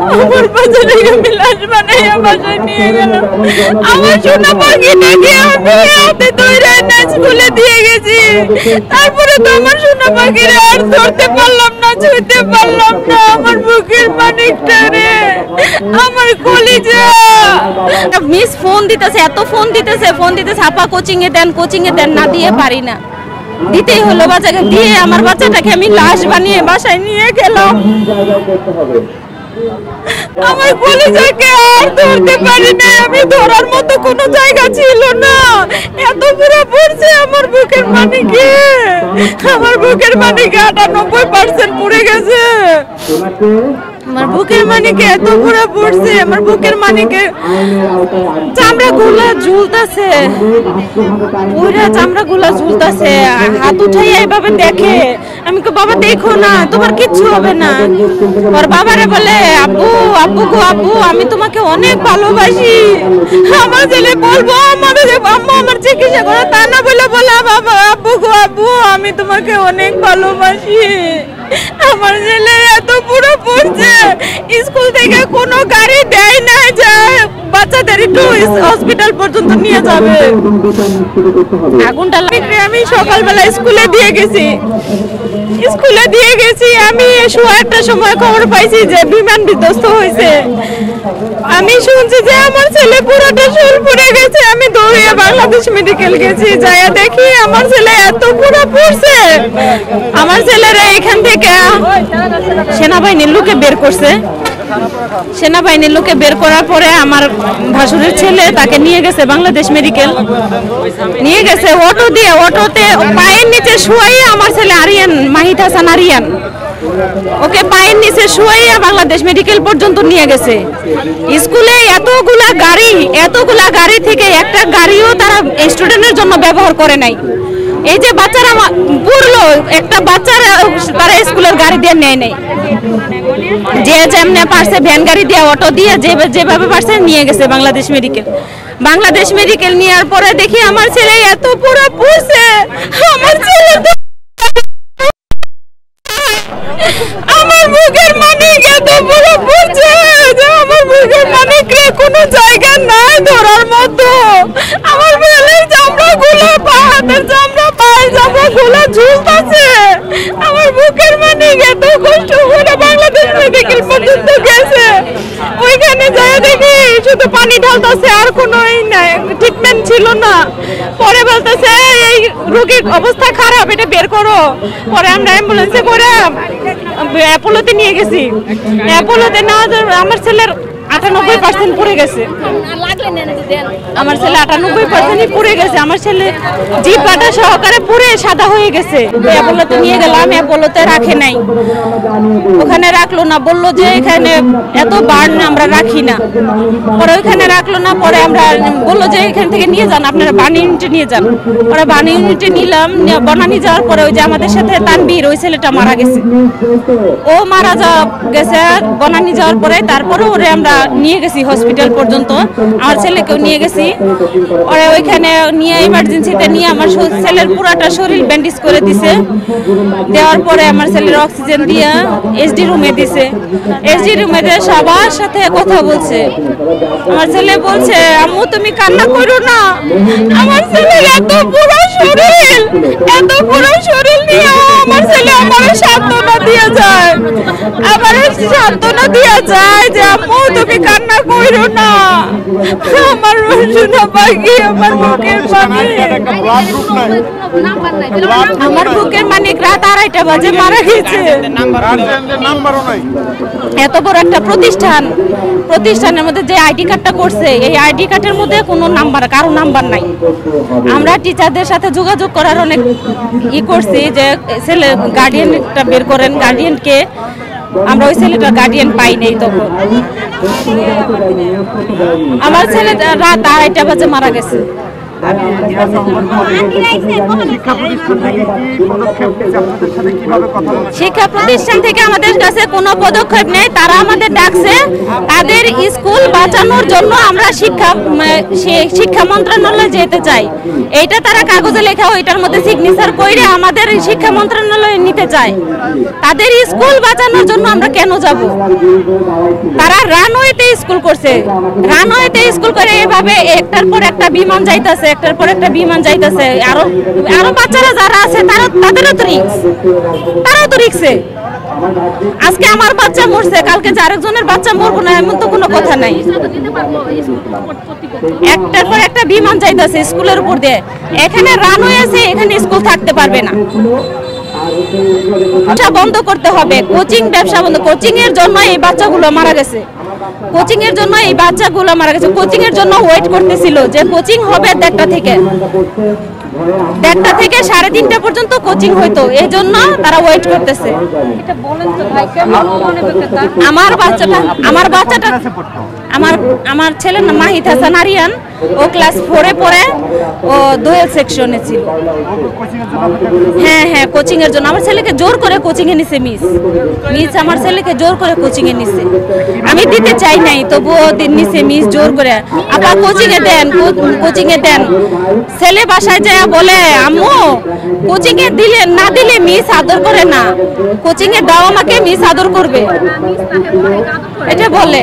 আমার বাজারে মিলাস বানাইয়া বাসায় নিয়ে গেল। আমার সোনা পাখিটাকে আমি হাতে ধরে না স্কুলে দিয়ে গেছি। তারপরে তো আমার সোনা পাখিরে আর ধরতে পারলাম না, ছুঁতে পারলাম না। আমার বুকের মানিকটা রে, আমার কলিজা। মিস ফোন দিতেছে, এত ফোন দিতেছে আপা কোচিং এ দেন, না দিয়ে পারি না, দিতেই হলো। বাচ্চাকে দিয়ে আমার বাচ্চাটাকে আমি লাশ বানিয়ে বাসায় নিয়ে গেলাম। আমার কলিজাকে আর ধরতে পারি না, আমি ধরার মতো কোনো জায়গা ছিল না। এত পুরো পড়ছে আমার বুকের মানিকে, আমার বুকের মানিকে 98% পুড়ে গেছে। আমার বুকের মানিকে এত পুরো পড়ছে, আমার বুকের মানিকে চামড়া গুলা ঝুলতাছে, পুরা চামড়া গুলা ঝুলতাছে। হাত উঠাইয়া এইভাবে দেখে, আমি কই বাবা দেখো না, তোমার কিচ্ছু হবে না। ওর বাবারে বলে আব্বু আব্বু গো আব্বু, আমি তোমাকে অনেক ভালোবাসি। আমার ছেলে বলবো আমাদের আম্মা আমার চিকিৎসা করো, তা না বলে বলে বাবা আব্বু গো আব্বু, আমি তোমাকে অনেক ভালোবাসি। আমার ছেলে এত পুরো পড়ছে, স্কুল থেকে কোনো গাড়ি দেয় না যে বাচ্চাদের একটু হসপিটাল পর্যন্ত নিয়ে যাবে। আগুনটা লাগে। আমি সকালবেলা স্কুলে দিয়ে গেছি, আমি 1:15টার সময় খবর পাইছি যে বিমান বিধ্বস্ত হয়েছে। আমি শুনছি যে আমার ছেলে পুরোটা শরীর পুড়ে গেছে। আমি দৌড়িয়ে বাংলাদেশ মেডিকেল গেছি, যাইয়া দেখি আমার ছেলে এত পুরো পড়ছে। আমার ছেলেরা এখান থেকে সেনাবাহিনীর লোকে বের করছে। সেনাবাহিনীর লোকে বের করার পরে আমার ভাসুরের ছেলে তাকে নিয়ে গেছে বাংলাদেশ মেডিকেল, নিয়ে গেছে অটো দিয়ে। অটোতে পায়ের নিচে শুয়াইয়া আমার ছেলে আরিয়ান, মাহিদ হাসান আরিয়ান, ওকে পায়ের নিচে শুয়াইয়া বাংলাদেশ মেডিকেল পর্যন্ত নিয়ে গেছে। স্কুলে এতগুলা গাড়ি থেকে একটা গাড়িও তারা স্টুডেন্টের জন্য ব্যবহার করে নাই। এই যে বাচ্চারা পড়লো, একটা বাচ্চারা তারা স্কুলের গাড়ি দিয়ে নেয় নাই, যে যেমনে পারছে ভ্যান গাড়ি দিয়ে, অটো দিয়ে, যেভাবে পারছে নিয়ে গেছে বাংলাদেশ মেডিকেল নেওয়ার পরে দেখি আমার ছেলে এত পুরো পড়ছে। আমার ছেলে আমার বুকের মানিক এত পুরো পড়ছে যে আমার বুকের মানিকে কোনো জায়গা নাই ধরার মতো। আমার বেলের চামড়া গুলো, হাতের চামড়া, পায়ের চামড়া গুলো ঝুলতাছে। আমার বুকের মানিক এত কষ্ট করে বাংলাদেশ মেডিকেল পর্যন্ত গেছে। ওইখানে যায় দেখি শুধু পানি ঢালতেছে, আর কোনো ট্রিটমেন্ট ছিল না। পরে বলতেছে এই রোগীর অবস্থা খারাপ, এটা বের করো। পরে আমরা অ্যাম্বুলেন্সে করে অ্যাপোলোতে নিয়ে গেছি। অ্যাপোলোতে নেওয়া আমার ছেলের 98% পুড়ে গেছে। আমার ছেলে 98% পুড়ে গেছে। আমার ছেলে জিহ্বাটা সহকারে পুড়ে সাদা হয়ে গেছে। অ্যাপোলোতে নিয়ে গেলাম, অ্যাপোলোতে রাখে নাই, ওখানে রাখলো না, বললো যে এখানে এত বার্ন আমরা রাখি না। পরে ওইখানে রাখলো না, পরে আমরা বললো যে এখান থেকে নিয়ে যান, আপনারা বার্ন ইউনিটে নিয়ে যান। পরে বার্ন ইউনিটে নিলাম। বনানী যাওয়ার পরে ওই যে আমাদের সাথে তানবীর, ওই ছেলেটা মারা গেছে, ও মারা গেছে বনানী যাওয়ার পরে। তারপরে ওরে আমরা নিয়ে গেছি হসপিটাল পর্যন্ত, আমার ছেলেকেও নিয়ে গেছি। ওরা ওইখানে নিয়ে ইমার্জেন্সিতে নিয়ে আমার ছেলের পুরাটা শরীর ব্যান্ডেজ করে দিছে। দেওয়ার পরে আমার ছেলের অক্সিজেন দিয়ে এসডি রুমে দিছে। এসডি রুমে দিয়ে সবার সাথে কথা বলছে। আমার ছেলে বলছে আম্মু তুমি কান্না করো না। আমার ছেলের এত পুরো শরীর নিয়ে আমার ছেলে আমার সান্ত্বনা দিয়ে যায়, যে আম্মু তুমি কান্না করো না। আমার সোনা পাখি, আমার বুকের মানিক রাত 2:30 বাজে মারা গেছে। এত বড় একটা প্রতিষ্ঠানের মধ্যে যে আইডি কার্ডটা করছে, এই আইডি কার্ডের মধ্যে কোনো কারো নাম্বার নাই। আমরা টিচারদের সাথে যোগাযোগ করার অনেক করছি যে ছেলে গার্ডিয়ানটা বের করেন, গার্ডিয়ানকে। আমরা ওই ছেলেটার গার্ডিয়ান পাই নাই তখন। আমার ছেলে রাত 2:30 বাজে মারা গেছে। শিক্ষা প্রতিষ্ঠান থেকে আমাদের কাছে কোনো পদক্ষেপ নেই। তারা আমাদের ডাকছে তাদের স্কুল বাঁচানোর জন্য আমরা শিক্ষা মন্ত্রণালয়ে যেতে চাই। এইটা তারা কাগজে লেখা, ওইটার মধ্যে সিগনেচার করে আমাদের শিক্ষা মন্ত্রণালয়ে নিতে চায়। তাদের স্কুল বাঁচানোর জন্য আমরা কেন যাব? তারা রানওয়েতে স্কুল করছে, রানওয়েতে স্কুল করে এভাবে একটার পর একটা বিমান যাইতেছে, একটার পর একটা বিমান যাইতেছে। আরো বাচ্চারা যারা আছে তাদেরও তো রিস্ক, তারাও তো রিস্কে। আজকে আমার বাচ্চা মরছে, কালকে আরেকজনের বাচ্চা মরবো না এমন তো কোনো কথা নাই। একটার পর একটা বিমান যাইতেছে স্কুলের উপর দিয়ে। এখানে রানওয়ে আছে, এখানে স্কুল থাকতে পারবে না। বন্ধ করতে হবে, কোচিং ব্যবসা বন্ধ। কোচিং এর জন্য এই বাচ্চাগুলো মারা গেছে, কোচিং এর জন্য এই বাচ্চাগুলো মারা গেছে। কোচিং এর জন্য ওয়েট করতেছিল যে কোচিং হবে 1:30 থেকে 3:30 পর্যন্ত কোচিং হইতো, এই জন্য তারা ওয়েট করতেছে। আমার ছেলের নাম মাহিদ হাসান আরিয়ান, ও ক্লাস 4-এ পড়ে, ও দোয়েল সেকশনে ছিল। হ্যাঁ, কোচিং এর জন্য আমার ছেলেকে জোর করে কোচিং এ নিছে মিস আমার ছেলেকে জোর করে কোচিং এ নিছে। আমি দিতে চাই নাই, তবুও নিছে মিস জোর করে। আবার কোচিং এ দেন। ছেলে বাসায় যায় বলে, আম্মু কোচিং এ না দিলে মিস আদর করে না, কোচিং এ দাও আমাকে, মিস আদর করবে, এটা বলে।